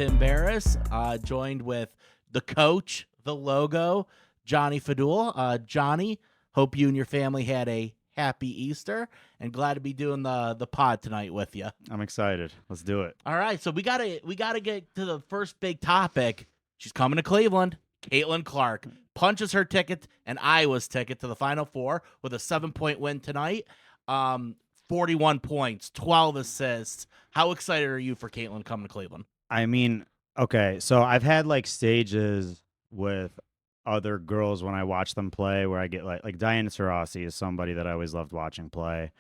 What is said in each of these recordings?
Tim Barris, joined with the coach, the logo, Johnny Fadul. Johnny, hope you and your family had a happy Easter, and glad to be doing the pod tonight with you. I'm excited. Let's do it. All right, so we gotta get to the first big topic. She's coming to Cleveland. Caitlin Clark punches her ticket and Iowa's ticket to the Final Four with a 7-point win tonight. 41 points, 12 assists. How excited are you for Caitlin coming to Cleveland? I mean, okay, so I've had like stages with other girls when I watch them play where I get like Diana Taurasi is somebody that I always loved watching play.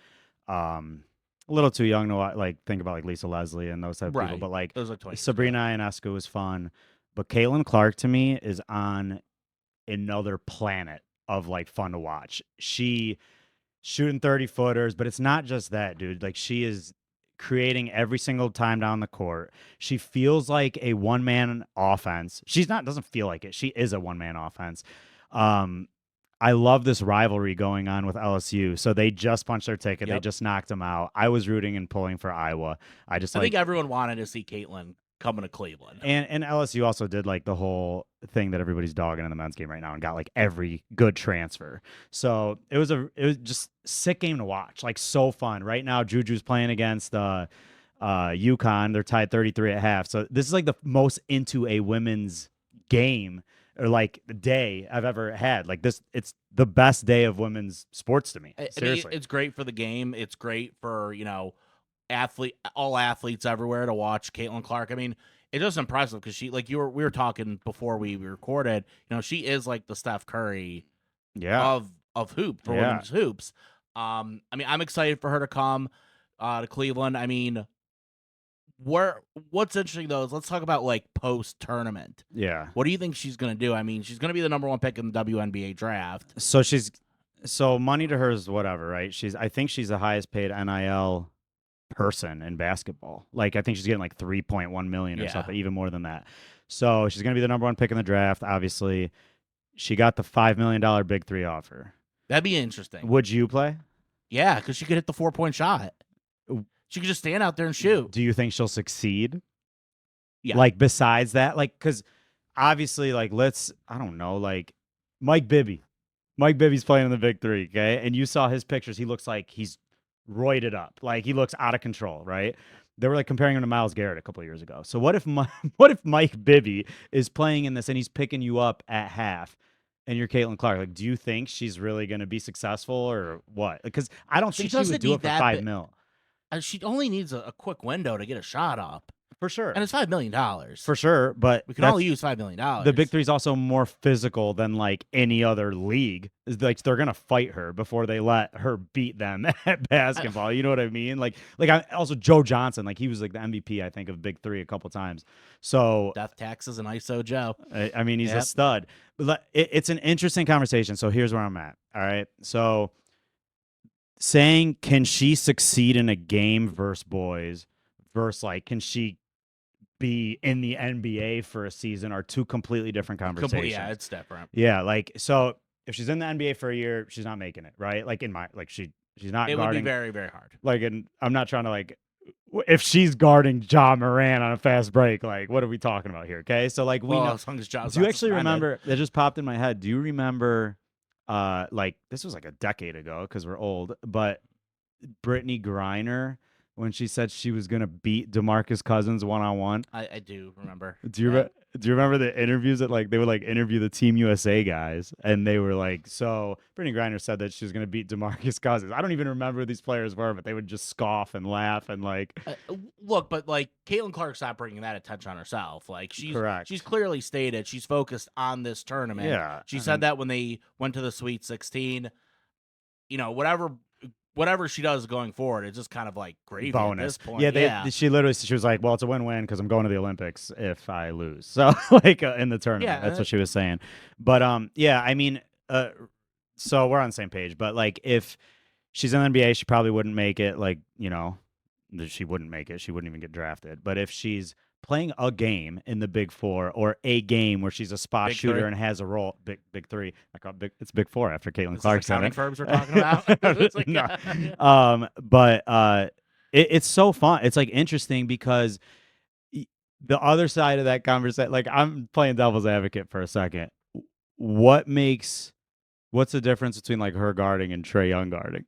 A little too young to like think about like Lisa Leslie and those type of people, but like Sabrina Ionescu was fun. But Caitlin Clark to me is on another planet of like fun to watch. She shooting 30-footers, but it's not just that, dude. Like she is creating every single time down the court. She feels like a one-man offense. Doesn't feel like it. She is a one-man offense. I love this rivalry going on with LSU. So they just punched their ticket. Yep. They just knocked them out. I was rooting and pulling for Iowa. I think everyone wanted to see Caitlin coming to Cleveland. And LSU also did like the whole thing that everybody's dogging in the men's game right now and got like every good transfer. So it was just sick game to watch. Like so fun. Right now Juju's playing against UConn. They're tied 33 at half. So this is like the most into a women's game or like day I've ever had. Like this, it's the best day of women's sports to me. Seriously. I mean, it's great for the game. It's great for, all athletes everywhere to watch Caitlin Clark. I mean, it's just impressive because she, like we were talking before we recorded, she is like the Steph Curry of hoop for women's hoops. I mean, I'm excited for her to come to Cleveland. I mean, what's interesting though is let's talk about like post tournament. Yeah. What do you think she's gonna do? I mean, she's gonna be the number 1 pick in the WNBA draft. So money to her is whatever, right? I think she's the highest paid NIL person in basketball. Like I think she's getting like 3.1 million or something, even more than that. So she's gonna be the number 1 pick in the draft. Obviously, she got the $5 million Big 3 offer. That'd be interesting. Would you play? Yeah, because she could hit the 4-point shot. She could just stand out there and shoot. Do you think she'll succeed? Yeah. Like besides that, like because obviously, like I don't know, like Mike Bibby. Mike Bibby's playing in the Big 3, okay? And you saw his pictures. He looks like he's roided up. Like he looks out of control, right? They were like comparing him to Myles Garrett a couple of years ago. So what if Mike Bibby is playing in this and he's picking you up at half and you're Caitlin Clark? Like, do you think she's really going to be successful or what? Because I don't think she would do it for $5 million. She only needs a quick window to get a shot up. For sure. And it's $5 million. For sure, but we can all use $5 million. The Big 3 is also more physical than like any other league. It's like they're gonna fight her before they let her beat them at basketball. You know what I mean? Like also Joe Johnson, like he was like the MVP, I think, of Big 3 a couple times. So death taxes and ISO Joe. I mean, he's a stud. But it's an interesting conversation. So here's where I'm at. All right. So saying can she succeed in a game versus boys versus like can she be in the NBA for a season are two completely different conversations. Yeah, it's different. Yeah, like so if she's in the NBA for a year, she's not making it, right? Like she's not it guarding. Would be very, very hard. Like, and I'm not trying to like if she's guarding Ja Morant on a fast break, like what are we talking about here? Okay, so like we know. As long as Ja's do you actually remember? That just popped in my head. Do you remember? Like this was like a decade ago because we're old, but Brittany Griner. When she said she was gonna beat DeMarcus Cousins one-on-one. I do remember. Do you remember the interviews that like they would like interview the Team USA guys and they were like, so Brittany Griner said that she was gonna beat DeMarcus Cousins. I don't even remember who these players were, but they would just scoff and laugh and like look, but like Caitlin Clark's not bringing that attention on herself. Like Correct. She's clearly stated she's focused on this tournament. Yeah. She said that when they went to the Sweet 16. Whatever she does going forward, it's just kind of like gravy bonus. At this point. Yeah, she was like, well, it's a win-win because I'm going to the Olympics if I lose. So like in the tournament, that's what she was saying. But yeah, I mean, so we're on the same page. But like, if she's in the NBA, she probably wouldn't make it. Like, she wouldn't make it. She wouldn't even get drafted. But if she's playing a game in the Big 4 or a game where she's a spot Big shooter 3. And has a role, Big 3. I call it it's Big 4 after Caitlin This Clark is said the it. firms we're talking about. No. But it's so fun. It's like interesting because the other side of that conversation, like I'm playing devil's advocate for a second. What makes what's the difference between like her guarding and Trey Young guarding?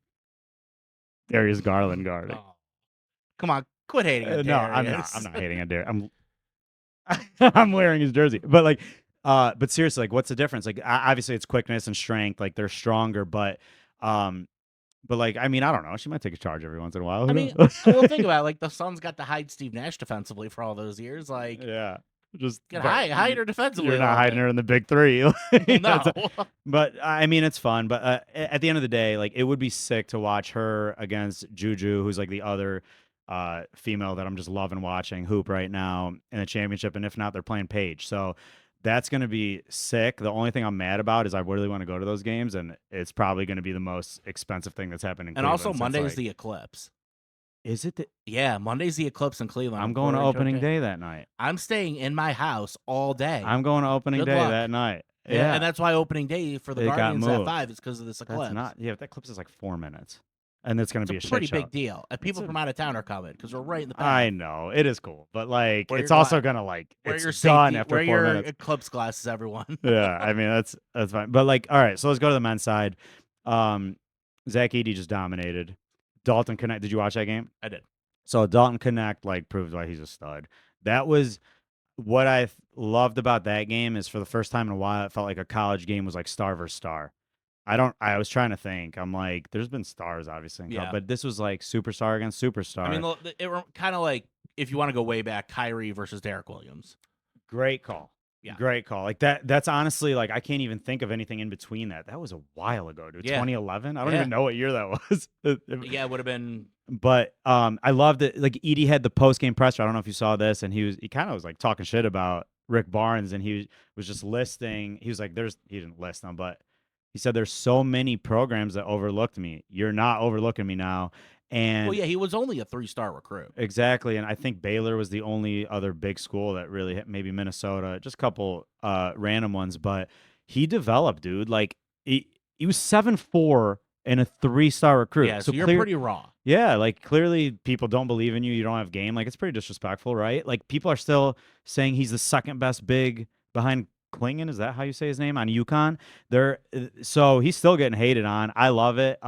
Darius Garland guarding. Oh, come on, quit hating on No, I'm not. I'm Darius. not hating on Darius. I'm wearing his jersey, but like, but seriously, like, what's the difference? Like, obviously, it's quickness and strength. Like, they're stronger, um, but like, I mean, I don't know. She might take a charge every once in a while. I Who mean, knows? well, think about it. Like the Suns got to hide Steve Nash defensively for all those years. Like, Yeah, just get but hide her defensively you're a not little hiding bit. her in the big three. Well, That's no. but I mean, it's fun. But at the end of the day, like, it would be sick to watch her against Juju, who's like the other female that I'm just loving watching hoop right now in the championship. And if not, they're playing Paige. So that's going to be sick. The only thing I'm mad about is I really want to go to those games, and it's probably going to be the most expensive thing that's happened in And also Cleveland since Monday's like, the eclipse. is it? Yeah, Monday's the eclipse in Cleveland. I'm going to According opening to day that night. I'm staying in my house all day. I'm going to opening Good day luck. that night. Yeah, Yeah, and that's why opening day for the it got Guardians at moved. 5 is because of this eclipse. That's not. Yeah, that eclipse is like 4 minutes, and it's going It's to a be a shit pretty show. big deal. And people a- from out of town are coming because we're right in the path. I know it is cool, but like, Wear it's your also gla- gonna like Wear it's your done safety. after Wear 4 your minutes. eclipse glasses, everyone. Yeah, I mean that's fine. But like, all right, so let's go to the men's side. Um, Zach Edey just dominated. Dalton Connect. Did you watch that game? I did. So Dalton Connect like proved why he's a stud. That was what I loved about that game is for the first time in a while, it felt like a college game was like star versus star. I was trying to think. I'm like, there's been stars obviously, Yeah. but this was like superstar against superstar. I mean, it kind of like if you want to go way back, Kyrie versus Derek Williams. Great call. Yeah. Great call. Like that's honestly like I can't even think of anything in between that. That was a while ago, dude. Yeah. 2011. I don't Yeah. even know what year that was. Yeah, it would have been. But I loved it. Like Edie had the post game presser. I don't know if you saw this, and he kind of was like talking shit about Rick Barnes, and he was just listing. He was like, he didn't list them, but he said there's so many programs that overlooked me. You're not overlooking me now. And Well, yeah, he was only a 3-star recruit. exactly, and I think Baylor was the only other big school that really hit, maybe Minnesota, just a couple random ones, but he developed, dude. Like he was 7'4" and a 3-star recruit. Yeah, so you're pretty raw. Yeah, like clearly people don't believe in you. You don't have game. Like it's pretty disrespectful, right? Like people are still saying he's the second best big behind Klingon. Is that how you say his name on UConn? So he's still getting hated on. I love it.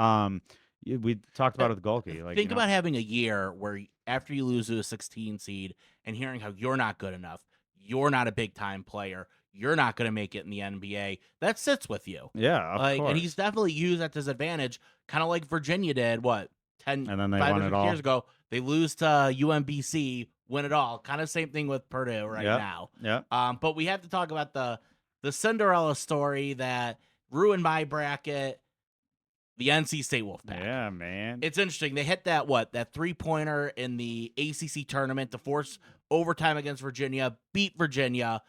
We talked about it with Golke. Like, Think about having a year where after you lose to a 16 seed and hearing how you're not good enough, you're not a big time player, you're not going to make it in the NBA. That sits with you. yeah, of course. And he's definitely used at his advantage, kind of like Virginia did. What 10 And then they 5 won or it 6 all. years ago? They lose to UMBC, win it all. Kind of same thing with Purdue right Yep. now. Yeah. But we have to talk about the Cinderella story that ruined my bracket. The NC State Wolfpack. Yeah, man. It's interesting. They hit that 3-pointer in the ACC tournament to force overtime against Virginia, beat Virginia,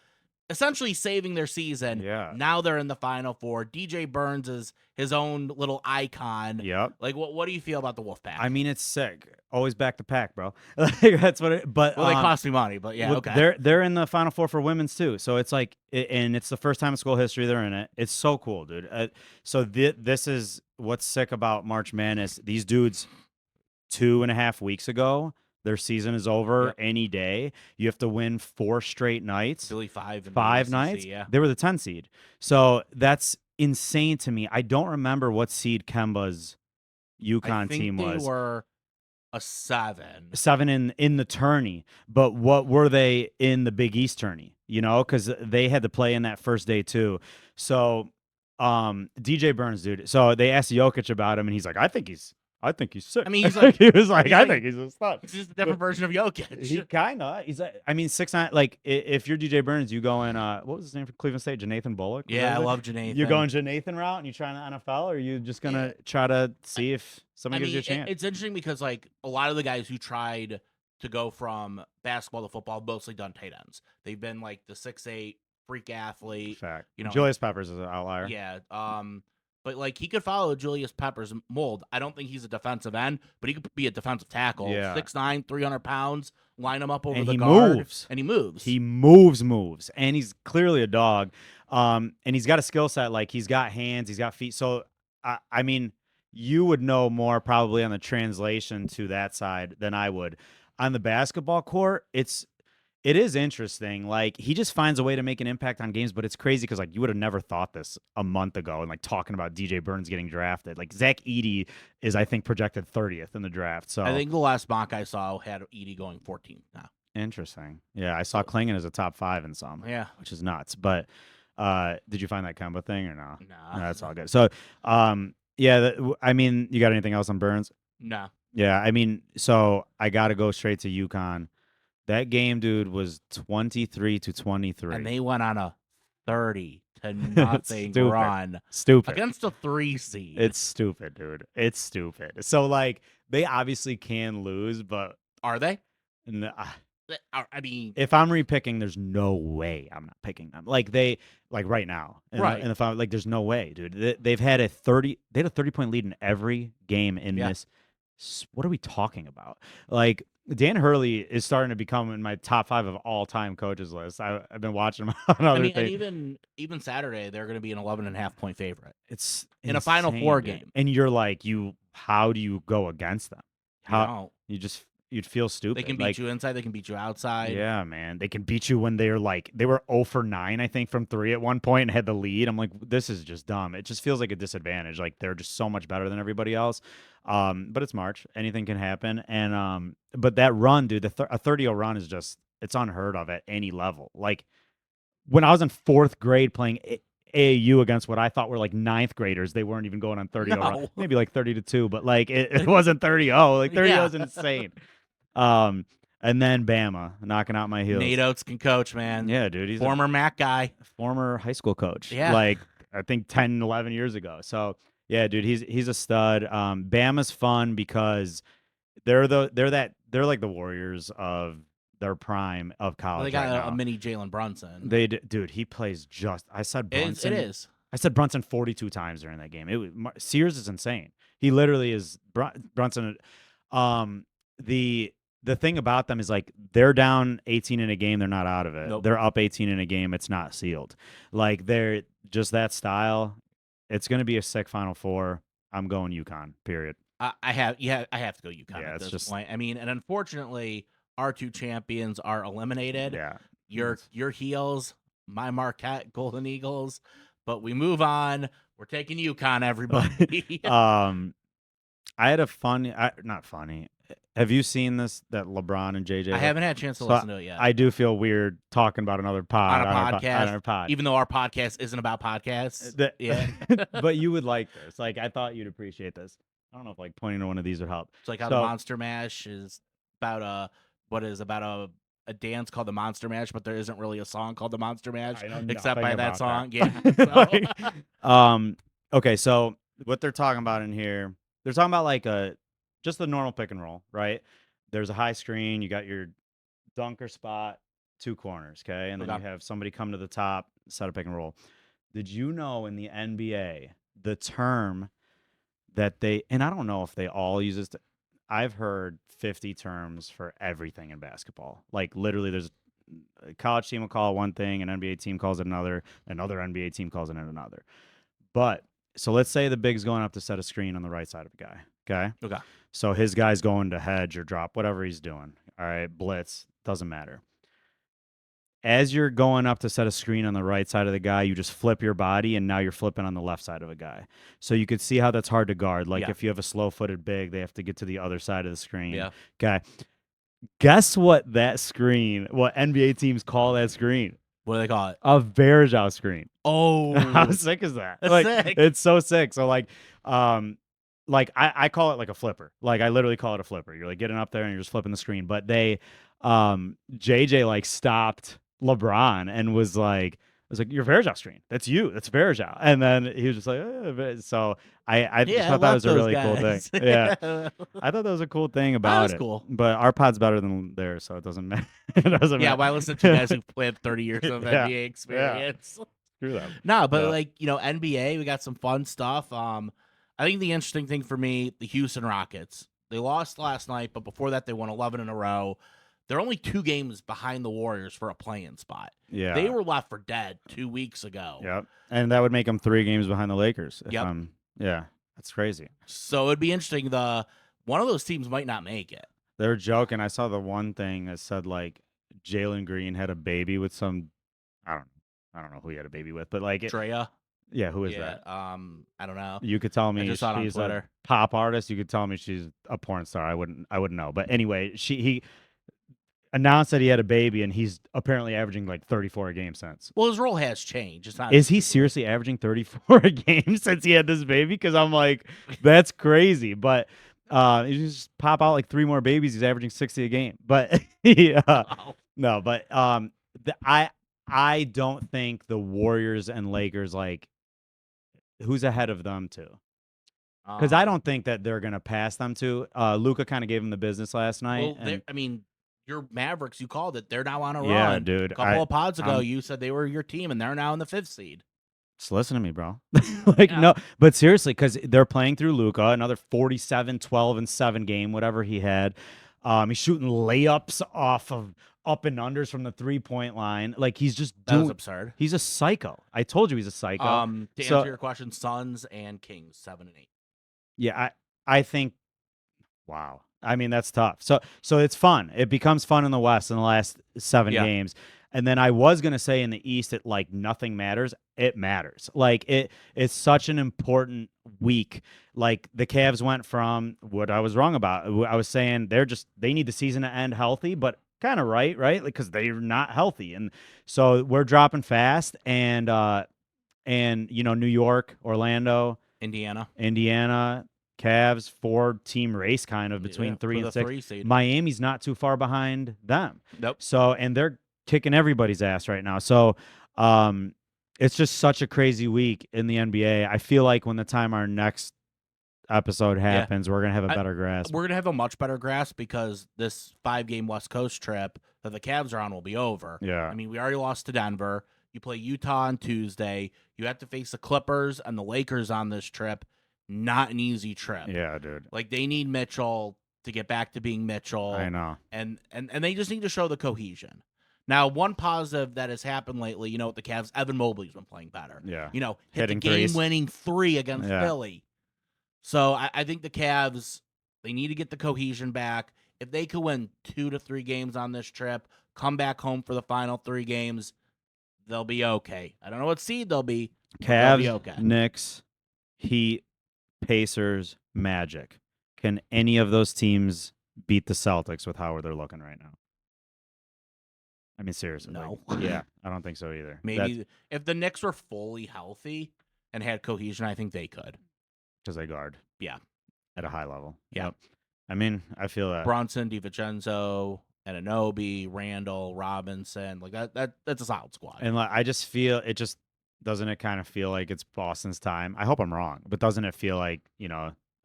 essentially saving their season. Yeah. Now they're in the Final Four. DJ Burns is his own little icon. Yep. Like, what do you feel about the Wolfpack? I mean, it's sick. Always back to pack, bro. Like, that's what it. But well, they cost me money, but yeah, well, okay. They're in the Final Four for women's too. So it's like, and it's the first time in school history they're in it. It's so cool, dude. So this is what's sick about March Madness. These dudes, 2.5 weeks ago, their season is over. Yep. Any day, you have to win 4 straight nights. Really 5 in the 5 ACC, nights. Yeah. They were the 10 seed. So that's insane to me. I don't remember what seed Kemba's UConn I think team was. They were a 7. 7 in the tourney, but what were they in the Big East tourney? You know, because they had to play in that first day too. So, DJ Burns, dude. So they asked Jokic about him, and he's like, I think he's sick. I mean, he's like, he was like, I think he's a stud. It's just a different version of Jokic. He he's like, I mean, 6'9". Like if you're DJ Burns, you going what was his name for Cleveland State? Janathan Bullock. Yeah, I love Janathan. You're going Janathan route, and you trying to NFL, or are you just gonna try to see if someone gives you a chance? It's interesting because like a lot of the guys who tried to go from basketball to football mostly done tight ends. They've been like the 6'8" freak athlete. Fact. You know, Julius Peppers is an outlier. Yeah. But like he could follow Julius Peppers' mold. I don't think he's a defensive end, but he could be a defensive tackle. Yeah. 6'9", 300 pounds. Line him up over And the he guard, moves. and he moves. He moves, and he's clearly a dog. And he's got a skill set. Like he's got hands, he's got feet. So I mean, you would know more probably on the translation to that side than I would. On the basketball court, it's It is interesting. Like, he just finds a way to make an impact on games, but it's crazy because, like, you would have never thought this a month ago and, like, talking about DJ Burns getting drafted. Like, Zach Edey is, I think, projected 30th in the draft. I So think the last mock I saw had Edie going 14th now. interesting. Yeah, I saw So Klingon as a top 5 in some, yeah, which is nuts. But did you find that combo thing or no? nah, No, that's all good. So, yeah, I mean, you got anything else on Burns? nah. Yeah, I mean, so I got to go straight to UConn. That game, dude, was 23 to And 23. they went on a 30 to It's nothing stupid. run Stupid. against a 3 seed. It's stupid, dude. It's stupid. So, like, they obviously can lose, but Are they? n- I mean, if I'm repicking, there's no way I'm not picking them. Like, right now, Right. in the final, like, there's no way, dude. They've had they had a 30-point lead in every game in Yeah. this. What are we talking about? Like, Dan Hurley is starting to become in my top 5 of all time coaches list. I've been watching him on I other mean, and things. even Saturday they're going to be an 11.5 point favorite It's in a Final insane, Four dude. game. And you're like, how do you go against them? You know, You'd feel stupid. they can beat like, you inside, they can beat you outside. yeah, man. They can beat you when they were 0 for 9, I think, from 3 at one point and had the lead. I'm like, this is just dumb. It just feels like a disadvantage. Like, they're just so much better than everybody else. But it's March. Anything can happen. And but that run, dude, a 30-0 run is just, it's unheard of at any level. Like, when I was in 4th grade playing AAU against what I thought were like 9th graders, they weren't even going on 30-0 run. No. Maybe like 30-2, but like it wasn't 30-0. Like 30-0 Yeah. is insane. And then Bama knocking out my heels. Nate Oates can coach, man. Yeah, dude. He's Former MAC guy. a former high school coach. Yeah. Like, I think 10, 11 years ago. So yeah, dude, he's a stud. Bama's fun because they're like the Warriors of their prime of Well, college they got right a now. mini Jalen Brunson. Dude, he plays just. I said It Brunson. is. I said Brunson 42 times during that game. Sears is insane. He literally is Brunson. The thing about them is, like, they're down 18 in a game, they're not out of it. Nope. They're up 18 in a game, it's not sealed. Like, they're just that style. It's going to be a sick Final Four. I'm going UConn. Period. I have to go UConn Yeah, at it's this just- point. I mean, and unfortunately, our 2 champions are eliminated. Yeah. Your Heels, my Marquette Golden Eagles, but we move on. We're taking UConn, everybody. I had a not funny. Have you seen that LeBron and JJ? I haven't had a chance to listen to it yet. I do feel weird talking about another pod On a podcast, on our pod. even though our podcast isn't about podcasts. Yeah. But you would like this. Like, I thought you'd appreciate this. I don't know if, like, pointing to one of these would help. It's like how the Monster Mash is about a dance called the Monster Mash, but there isn't really a song called the Monster Mash I know except nothing by that about song. that. Yeah. So- Like, okay, so what they're talking about in here, they're talking about, like, just the normal pick and roll, right? There's a high screen, you got your dunker spot, 2 corners, okay? And then Okay. you have somebody come to the top, set a pick and roll. Did you know in the NBA, the term that and I don't know if they all use this, I've heard 50 terms for everything in basketball. Like, literally, there's a college team will call it one thing, an NBA team calls it another NBA team calls it another. But so let's say the big's going up to set a screen on the right side of a guy. Okay. Okay. So his guy's going to hedge or drop, whatever he's doing. All right. Blitz, doesn't matter. As you're going up to set a screen on the right side of the guy, you just flip your body, and now you're flipping on the left side of a guy. So you could see how that's hard to guard. Like, Yeah. if you have a slow-footed big, they have to get to the other side of the screen. Yeah. Okay. Guess what what NBA teams call that screen? What do they call it? A Verjao screen. Oh, How sick is that? That's Like, sick. it's so sick. So, like, I call it like a flipper. Like, I literally call it a flipper. You're like getting up there and you're just flipping the screen. But JJ like stopped LeBron and was like, your Verjao screen. That's you. That's Verjao. And then he was just like, so I just thought that was a really cool thing. Yeah. I thought that was a cool thing about was it. cool. But our pod's better than theirs, so it doesn't matter. It doesn't Yeah, matter. why listen to you guys who played 30 years of Yeah. NBA experience? Screw them. No, but Yeah. like, NBA, we got some fun stuff. I think the interesting thing for me, the Houston Rockets, they lost last night, but before that they won 11 in a row. They're only 2 games behind the Warriors for a play-in spot. Yeah. They were left for dead 2 weeks ago. Yep. And that would make them 3 games behind the Lakers. Yep. Yeah. That's crazy. So it'd be interesting. One of those teams might not make it. They were joking. I saw the one thing that said, like, Jalen Green had a baby with some, I don't I don't know who he had a baby with, but like Drea. yeah, who is Yeah. that? I don't know. You could tell I me just saw it on she's a Twitter. pop artist. You could tell me she's a porn star. I wouldn't know. But anyway, he announced that he had a baby, and he's apparently averaging like 34 a game since. Well, his role has changed. It's not Is he super. seriously averaging 34 a game since he had this baby? Because I'm like, that's crazy. But you just pop out like 3 more babies, he's averaging 60 a game. But yeah, Wow. no. But I don't think the Warriors and Lakers like who's ahead of them too. Because I don't think that they're gonna pass them to. Luca kind of gave him the business last night, Well, and I mean, your Mavericks, you called it. They're now on a yeah, run. dude, A couple of pods ago, I'm you said they were your team, and they're now in the 5th seed. just listen to me, bro. Like Yeah. no, but seriously, because they're playing through Luca, another 47, 12, and 7 game, whatever he had. He's shooting layups off of up and unders from the 3-point line. Like he's just That was doing. absurd. He's a psycho. I told you he's a psycho. To So answer your question, Suns and Kings 7 and 8. yeah, I think wow. I mean, that's tough. So it's fun. It becomes fun in the West in the last 7 Yeah. games. And then I was gonna say in the East, it like nothing matters. It matters. Like it's such an important week. Like the Cavs went from what I was wrong about. I was saying they need the season to end healthy, but kind of right, like because they're not healthy, and so we're dropping fast. And New York, Orlando, Indiana. Indiana, Cavs, 4-team race kind of between Yeah, 3 for and the 6. 3 seed. Miami's not too far behind them. Nope. So, and they're kicking everybody's ass right now. So, it's just such a crazy week in the NBA. I feel like when the time our next episode happens, we're going to have a better grasp. We're going to have a much better grasp because this 5-game West Coast trip that the Cavs are on will be over. Yeah. I mean, we already lost to Denver. You play Utah on Tuesday. You have to face the Clippers and the Lakers on this trip. Not an easy trip. Yeah, dude. Like they need Mitchell to get back to being Mitchell. I know. And they just need to show the cohesion. Now, one positive that has happened lately, with the Cavs, Evan Mobley's been playing better. Yeah. Hit Hitting the threes. game-winning 3 against Yeah. Philly. So I think the Cavs, they need to get the cohesion back. If they could win 2 to 3 games on this trip, come back home for the final 3 games, they'll be okay. I don't know what seed they'll be. Cavs, They'll be okay. Knicks, Heat, Pacers, Magic. Can any of those teams beat the Celtics with how they're looking right now? I mean, seriously. No. Yeah, I don't think so either. Maybe if the Knicks were fully healthy and had cohesion, I think they could. Because they guard. Yeah. At a high level. Yeah. Yep. I mean, I feel that. Brunson, DiVincenzo, Anunoby, Randall, Robinson, like that's a solid squad. And like, I just feel it just doesn't it kind of feel like it's Boston's time. I hope I'm wrong, but doesn't it feel like,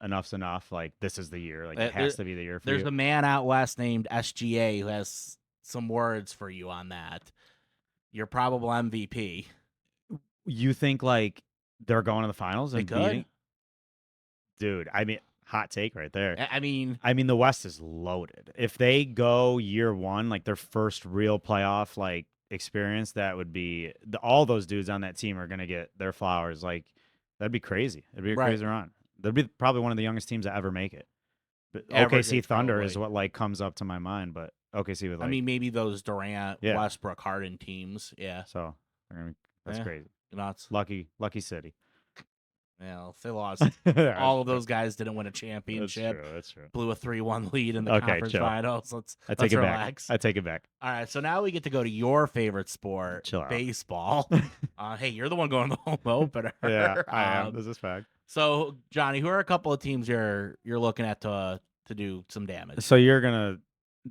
enough's enough? Like this is the year. Like it has to be the year for There's you. a man out west named SGA who has some words for you on that. Your probable MVP. You think like they're going to the finals They and could. beating? Dude, I mean, hot take right there. I mean, the West is loaded. If they go year 1, like their first real playoff like experience, that would be all those dudes on that team are gonna get their flowers. Like that'd be crazy. It'd be a crazy run. They'd be probably one of the youngest teams to ever make it. But OKC Thunder is what like comes up to my mind. But OKC with like, I mean, maybe those Durant, Yeah. Westbrook, Harden teams. Yeah, so that's crazy. nuts. Lucky city. Yeah, if they lost. All of those guys didn't win a championship. That's true. Blew a 3-1 lead in the Okay, conference chill. finals. Let's I take it relax. back. I take it back. All right, so now we get to go to your favorite sport, Chill out. baseball. Hey, you're the one going to the home opener. Yeah, I am. This is fact. So, Johnny, who are a couple of teams you're looking at to do some damage? So you're gonna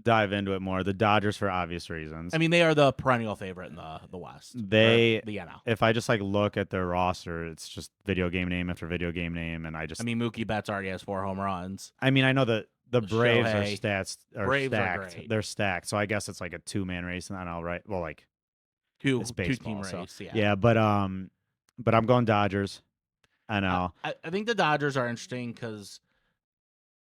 dive into it more. The Dodgers for obvious reasons. I mean, they are the perennial favorite in the West. They- the NL. if I just like look at their roster, it's just video game name after video game name, and I mean, Mookie Betts already has 4 home runs. I know that the Braves Shohei. Braves are stacked. great. They're stacked. So I guess it's like a 2-man race in the NL, right? Well, like it's Two-team baseball, race. so. Yeah. But I'm going Dodgers. NL. I think the Dodgers are interesting because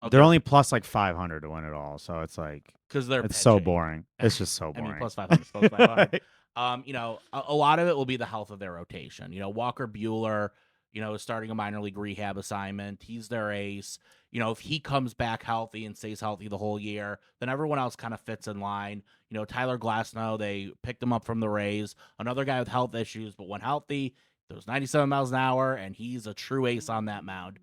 They're only plus like 500 to win it all, so it's like they're it's so pitching. boring. It's just so boring. I mean, plus 500, plus 500. A lot of it will be the health of their rotation. Walker Bueller, is starting a minor league rehab assignment. He's their ace. If he comes back healthy and stays healthy the whole year, then everyone else kind of fits in line. Tyler Glasnow, they picked him up from the Rays, another guy with health issues, but when healthy, throws 97 miles an hour, and he's a true ace on that mound.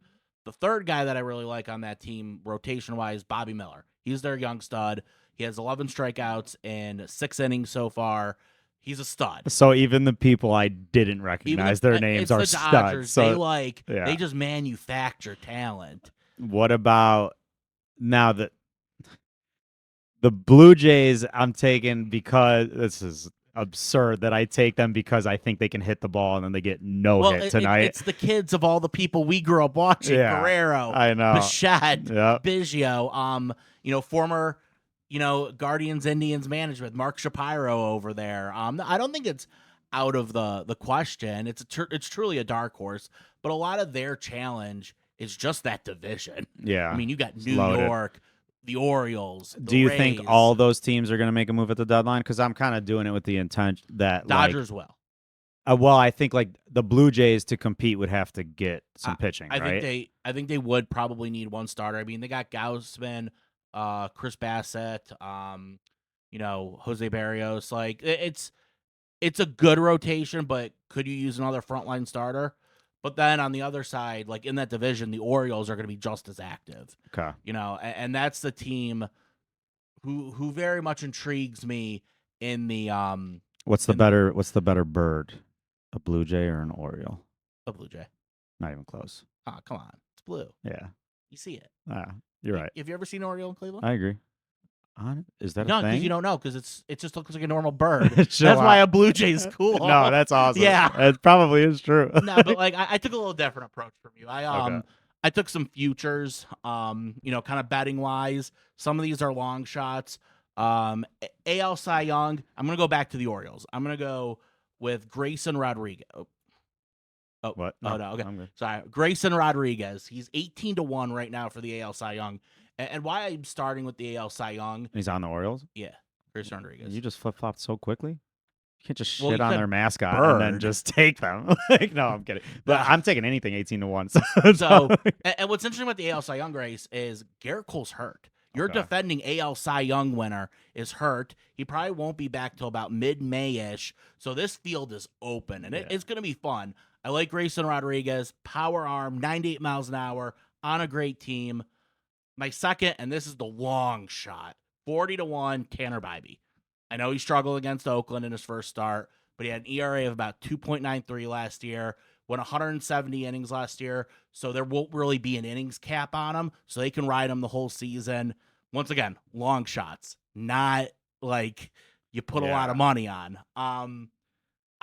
The third guy that I really like on that team, rotation-wise, Bobby Miller. He's their young stud. He has 11 strikeouts in 6 innings so far. He's a stud. So even the people I didn't recognize, their names are the studs. Dodgers, So they just manufacture talent. What about now that the Blue Jays I'm taking because this is absurd that I take them because I think they can hit the ball and then they get hit tonight. It's the kids of all the people we grew up watching. Yeah, Guerrero, I know. Bichette, Yep. Biggio, former, Guardians Indians management, Mark Shapiro over there. I don't think it's out of the question. It's truly a dark horse, but a lot of their challenge is just that division. Yeah. I mean, you got New loaded. York, the Orioles. Do you Rays. think all those teams are going to make a move at the deadline? Because I'm kind of doing it with the intent that Dodgers will. Well, I think like the Blue Jays to compete would have to get some pitching, right? I think they would probably need one starter. I mean, they got Gausman, Chris Bassett, Jose Barrios. Like it's a good rotation, but could you use another frontline starter? But then on the other side, like in that division, the Orioles are going to be just as active. Okay. And that's the team who very much intrigues me in the What's the better bird? A Blue Jay or an Oriole? A Blue Jay. Not even close. Oh, come on. It's blue. Yeah. You see it. You're right. Have you ever seen an Oriole in Cleveland? I agree. Is that no, a thing? because you don't know, because it just looks like a normal bird. That's Chill why out. a Blue Jay's cool. No, that's awesome. Yeah. It probably is true. No, but like I took a little different approach from you. Okay. I took some futures, kind of betting wise. Some of these are long shots. AL Cy Young, I'm gonna go back to the Orioles. I'm gonna go with Grayson Rodriguez. Oh, What? No, okay. Sorry. Grayson Rodriguez. He's 18-1 right now for the AL Cy Young. And why I'm starting with the AL Cy Young. He's on the Orioles? Yeah. Grayson Rodriguez. You just flip-flopped so quickly? You can't just shit you on said their mascot bird. and then just take them. No, I'm kidding. But I'm taking anything 18-1. And what's interesting about the AL Cy Young race is Garrett Cole's hurt. Your Okay. defending AL Cy Young winner is hurt. He probably won't be back till about mid-May-ish. So this field is open, and it's going to be fun. I like Grayson Rodriguez, power arm, 98 miles an hour, on a great team. My second, and this is the long shot, 40-1, Tanner Bybee. I know he struggled against Oakland in his first start, but he had an ERA of about 2.93 last year, went 170 innings last year, so there won't really be an innings cap on him, so they can ride him the whole season. Once again, long shots, not like you put a lot of money on.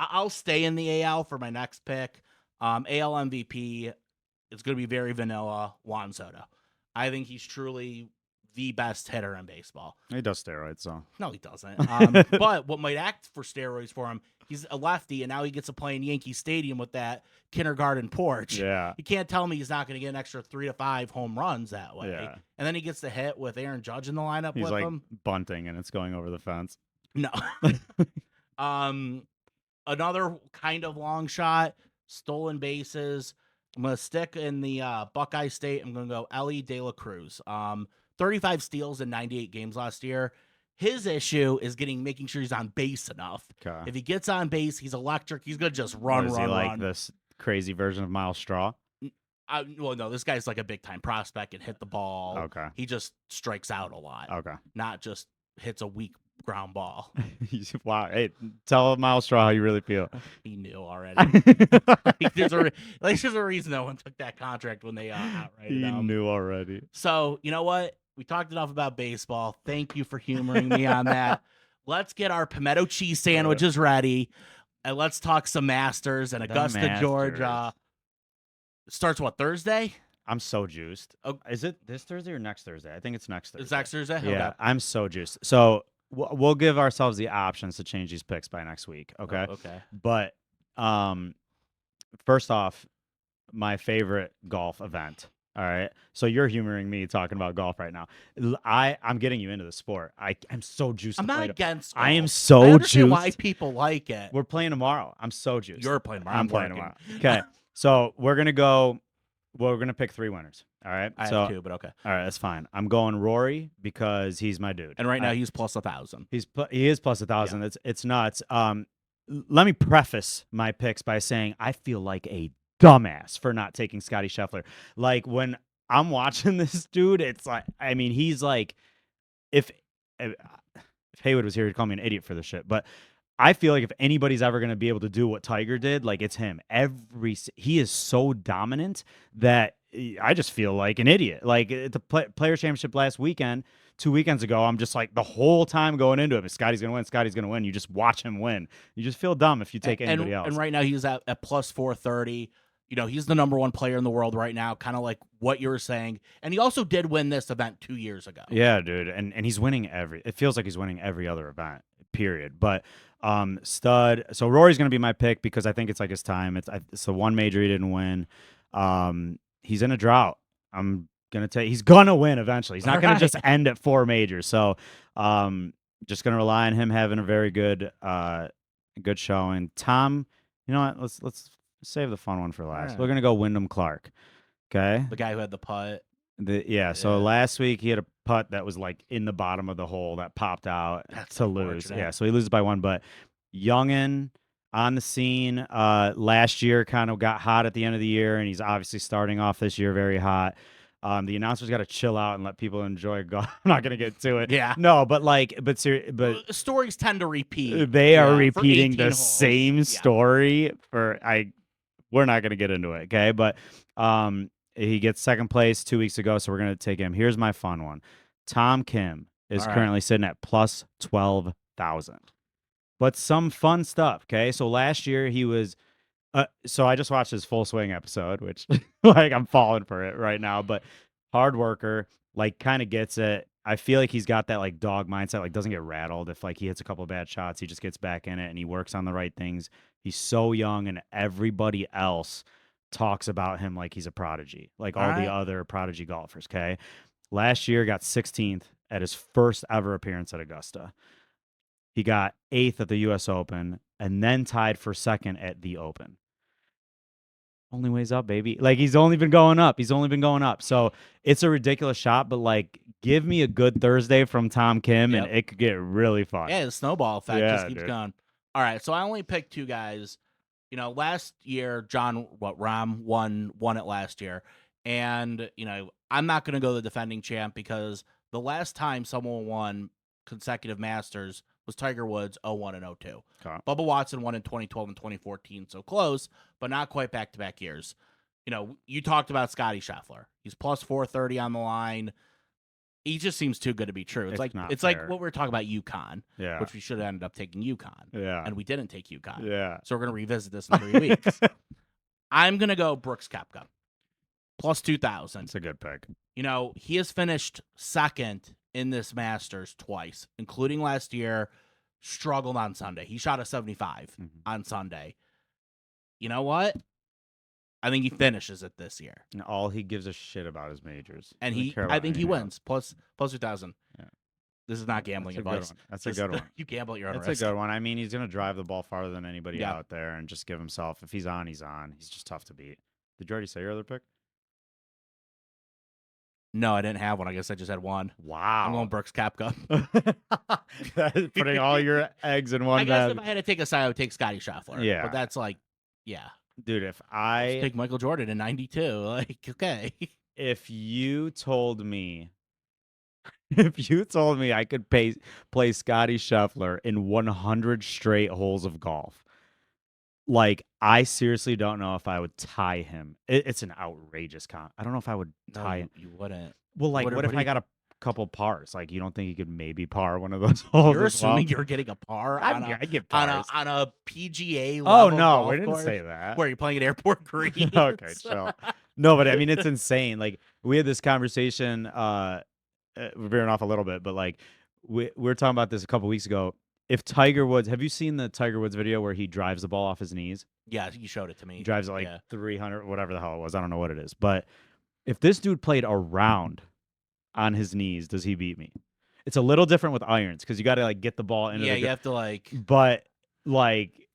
I'll stay in the AL for my next pick. AL MVP is going to be very vanilla, Juan Soto. I think he's truly the best hitter in baseball. He does steroids, so. No, he doesn't. But what might act for steroids for him, he's a lefty, and now he gets to play in Yankee Stadium with that kindergarten porch. Yeah. You can't tell me he's not going to get an extra 3 to 5 home runs that way. Yeah. And then he gets the hit with Aaron Judge in the lineup He's with like him. bunting, and it's going over the fence. No. Another kind of long shot, stolen bases. I'm going to stick in the Buckeye State. I'm going to go Ellie De La Cruz. 35 steals in 98 games last year. His issue is making sure he's on base enough. Okay. If he gets on base, he's electric. He's going to just run. Like this crazy version of Miles Straw? Well, no, this guy's like a big-time prospect and hit the ball. Okay. He just strikes out a lot. Okay. Not just hits a weak ground ball. Wow. Hey, tell Miles Straw how you really feel. He knew already. There's a reason no one took that contract when they outrighted him. He knew already. So, you know what? We talked enough about baseball. Thank you for humoring me on that. Let's get our pimento cheese sandwiches ready, and let's talk some Masters and Augusta, Georgia. Starts what, Thursday? I'm so juiced. Oh. Is it this Thursday or next Thursday? I think it's next Thursday. It's next Thursday? Yeah, okay. I'm so juiced. So we'll give ourselves the options to change these picks by next week, okay? Oh, okay. But first off, my favorite golf event. All right. So you're humoring me talking about golf right now. I'm getting you into the sport. I'm so juiced. I'm not against golf. I am so I understand juiced. why people like it. We're playing tomorrow. I'm so juiced. You're playing tomorrow. I'm playing tomorrow. Okay. So we're gonna go. Well, we're gonna pick 3 winners. All right. I So have all two, but okay. right, that's fine. I'm going Rory because he's my dude. And right now he's plus 1,000. He is plus Yeah. 1,000. It's nuts. Let me preface my picks by saying I feel like a dumbass for not taking Scotty Scheffler. Like when I'm watching this dude, it's like I mean he's like if if Haywood was here, he'd call me an idiot for this shit. But I feel like if anybody's ever going to be able to do what Tiger did, like it's him. He is so dominant that I just feel like an idiot. Like at the Players Championship last weekend, 2 weekends ago, I'm just like the whole time going into it, Scotty's going to win, Scotty's going to win. You just watch him win. You just feel dumb if you take anybody else. And right now he's at plus 430. You know, he's the number one player in the world right now, kind of like what you were saying. And he also did win this event 2 years ago. Yeah, dude. And he's winning it feels like he's winning every other event, period. But stud. So Rory's going to be my pick because I think it's like his time. It's the one major he didn't win. He's in a drought. I'm going to tell you, he's going to win eventually. He's not going to just end at 4 majors. So just going to rely on him having a very good showing. Tom, you know what? Let's save the fun one for last. Right. We're going to go Wyndham Clark. Okay? The guy who had the putt. So last week he had a putt that was like in the bottom of the hole that popped out to lose. Yeah, so he loses by 1. But youngin on the scene last year kind of got hot at the end of the year, and he's obviously starting off this year very hot. The announcers got to chill out and let people enjoy golf. I'm not gonna get to it. Yeah. No, but stories tend to repeat. They are repeating the holes. same story we're not gonna get into it, okay? But he gets second place 2 weeks ago, so we're gonna take him. Here's my fun one. Tom Kim is currently sitting at plus 12,000. But some fun stuff, okay? So last year he was so I just watched his Full Swing episode, which like I'm falling for it right now, but hard worker, like kind of gets it. I feel like he's got that like dog mindset, like doesn't get rattled if like he hits a couple of bad shots, he just gets back in it and he works on the right things. He's so young and everybody else talks about him like he's a prodigy, like all the other prodigy golfers, okay? Last year got 16th at his first ever appearance at Augusta. He got 8th at the US Open and then tied for second at the Open. Only ways up, baby. Like he's only been going up. So it's a ridiculous shot, but like give me a good Thursday from Tom Kim and it could get really fun. Yeah, the snowball effect just keeps going. All right, so I only picked 2 guys. You know, last year, Rahm won it last year. And, you know, I'm not going to go the defending champ because the last time someone won consecutive Masters was Tiger Woods 01 and 02. Okay. Bubba Watson won in 2012 and 2014, so close, but not quite back-to-back years. You know, you talked about Scotty Scheffler. He's plus 430 on the line. He just seems too good to be true. It's like what we were talking about UConn, which we should have ended up taking UConn. Yeah. And we didn't take UConn. Yeah. So we're going to revisit this in 3 weeks. I'm going to go Brooks Koepka. Plus 2,000. That's a good pick. You know, he has finished second in this Masters twice, including last year, struggled on Sunday. He shot a 75 on Sunday. You know what? I think he finishes it this year. And all he gives a shit about is majors. And I think he wins. Plus 2,000. Yeah. This is not gambling advice. That's a good one. You gamble at your own risk. That's a good one. I mean, he's going to drive the ball farther than anybody out there and just give himself. If he's on, he's on. He's just tough to beat. Did you already say your other pick? No, I didn't have one. I guess I just had one. Wow. I'm going Brooks Koepka. Putting all your eggs in one I guess bag. if I had to take a side, I would take Scotty Scheffler. Yeah. But that's like, yeah. Dude, if I take Michael Jordan in 92, like, okay. If you told me I could play Scotty Scheffler in 100 straight holes of golf, like I seriously don't know if I would tie him. It's an outrageous comp. I don't know if I would tie him. You wouldn't. Well, like, what if I got a couple pars? Like, you don't think you could maybe par one of those holes? You're assuming you're getting a par on a PGA level. Oh no, golf we didn't course? say that. Where you're playing at Airport Green? Okay, chill. No, but I mean, it's insane. Like, we had this conversation. We're veering off a little bit, but like, we were talking about this a couple weeks ago. If Tiger Woods, have you seen the Tiger Woods video where he drives the ball off his knees? Yeah, you showed it to me. He drives it like 300, whatever the hell it was. I don't know what it is. But if this dude played a round on his knees, does he beat me? It's a little different with irons because you got to like get the ball into you have to like. But like,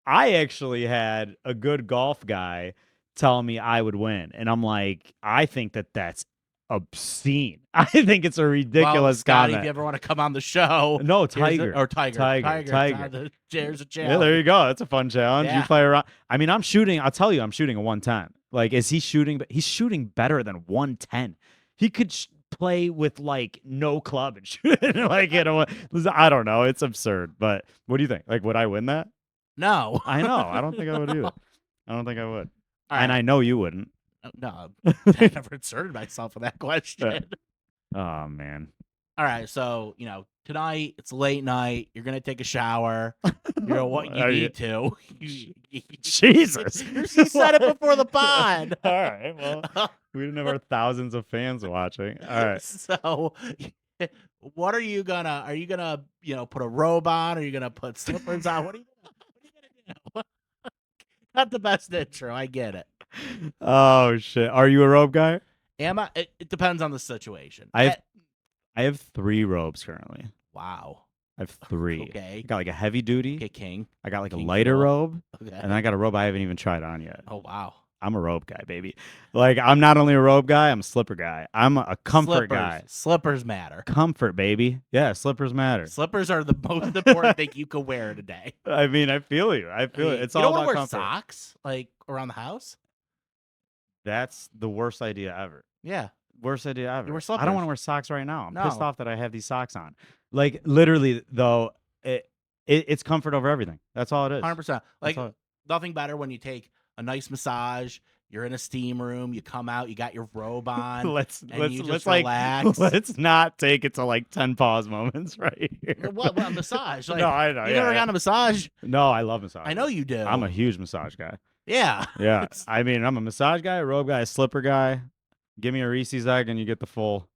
I actually had a good golf guy tell me I would win, and I'm like, I think that's obscene. I think it's a Well, ridiculous Scotty, if comment. you ever want to come on the show, No, here's Tiger. or Tiger. Tiger. There's a Yeah, there you challenge. go. That's a fun challenge. You Yeah. play around. I mean, I'm shooting. I'll tell you, I'm shooting a 110. Like, is he shooting? He's shooting better than 110. He could play with like no club and shoot it. Like, I don't know. It's absurd. But what do you think? Like, would I win that? No. I know. I don't think I would either. I don't think I would. All And right. I know you wouldn't. No, I never inserted myself in that question. Oh man. All right, so tonight it's late night. You're gonna take a shower. You know what you Are need to. Jesus. You said it before the pod. All right. Well, we didn't have our thousands of fans watching. All right. So, what are you gonna? Are you gonna put a robe on? Are you gonna put slippers on? What are you gonna do? Not the best intro. I get it. Oh shit. Are you a robe guy? Am I? It depends on the situation. I have 3 robes currently. Wow. I have 3. Okay. I got like a heavy duty. Okay, King. I got like a King lighter Philip. robe. Okay. And then I got a robe I haven't even tried on yet. Oh wow. I'm a robe guy, baby. Like, I'm not only a robe guy, I'm a slipper guy. I'm a comfort guy. Slippers matter. Comfort, baby. Yeah, slippers matter. Slippers are the most important thing you can wear today. I mean, I feel you. I feel it. It's you all don't about wear comfort. socks like around the house. That's the worst idea ever. Yeah. Worst idea ever. You wear I slippers. don't want to wear socks right now. I'm pissed No. off that I have these socks on. Like, literally, though, it's comfort over everything. That's all it is. 100%. Like all- nothing better when you take a nice massage. You're in a steam room. You come out. You got your robe on. Let's you just like relax. let's not take it to like 10 pause moments right here. What a massage? Like, No, I know. you never got a massage? No, I love massage. I know you do. I'm a huge massage guy. Yeah. Yeah. I mean, I'm a massage guy, a robe guy, a slipper guy. Give me a Reese's egg and you get the full.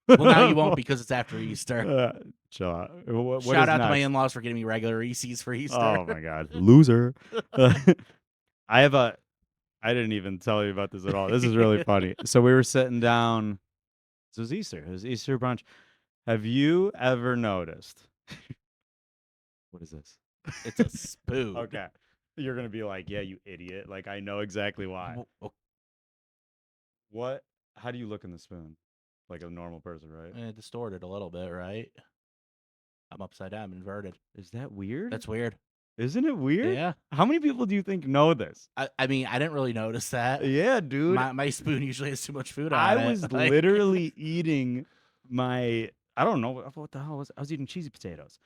Well, now you won't because it's after Easter. Chill out. What Shout is out to my next? in-laws for getting me regular Reese's for Easter. Oh my god, loser! I didn't even tell you about this at all. This is really funny. So we were sitting down. It was Easter. It was Easter brunch. Have you ever noticed? What is this? It's a spoon. Okay, you're gonna be like, yeah, you idiot. Like, I know exactly why. What? How do you look in the spoon? Like a normal person, right? Distorted a little bit, right? I'm upside down, inverted. Is that weird? That's weird. Isn't it weird? Yeah. How many people do you think know this? I mean, I didn't really notice that. Yeah, dude. My spoon usually has too much food on it. I was Like- literally eating my, I don't know what the hell I was eating cheesy potatoes.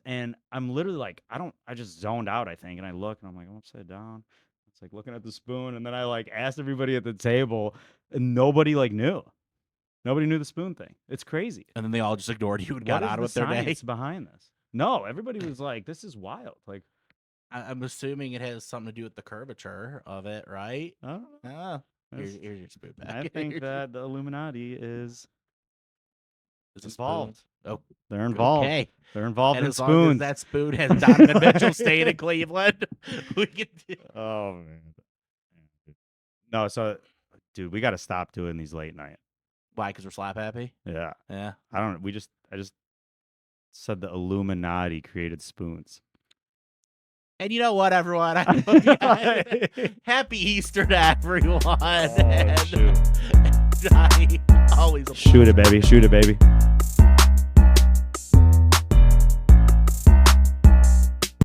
And I'm literally like, I just zoned out, I think. And I look and I'm like, I'm upside down. It's like looking at the spoon. And then I like asked everybody at the table and nobody like knew. Nobody knew the spoon thing. It's crazy. And then they all just ignored you and got What is on the with their day. science behind this? No, everybody was like, this is wild. Like, I'm assuming it has something to do with the curvature of it, right? I don't know. Ah, That's- here's your spoon back. I think that the Illuminati is It's a involved. spoon. Oh, They're involved. okay. They're involved And in as long as spoons. that spoon has Donovan Mitchell staying in Cleveland, we can do. Oh man. No, so dude, we got to stop doing these late night. Why? Because we're slap happy. Yeah. Yeah. I just said the Illuminati created spoons. And you know what, everyone? I hope you guys- Happy Easter to everyone. Oh, And shoot. Johnny, always a Shoot it, baby. Shoot it, baby.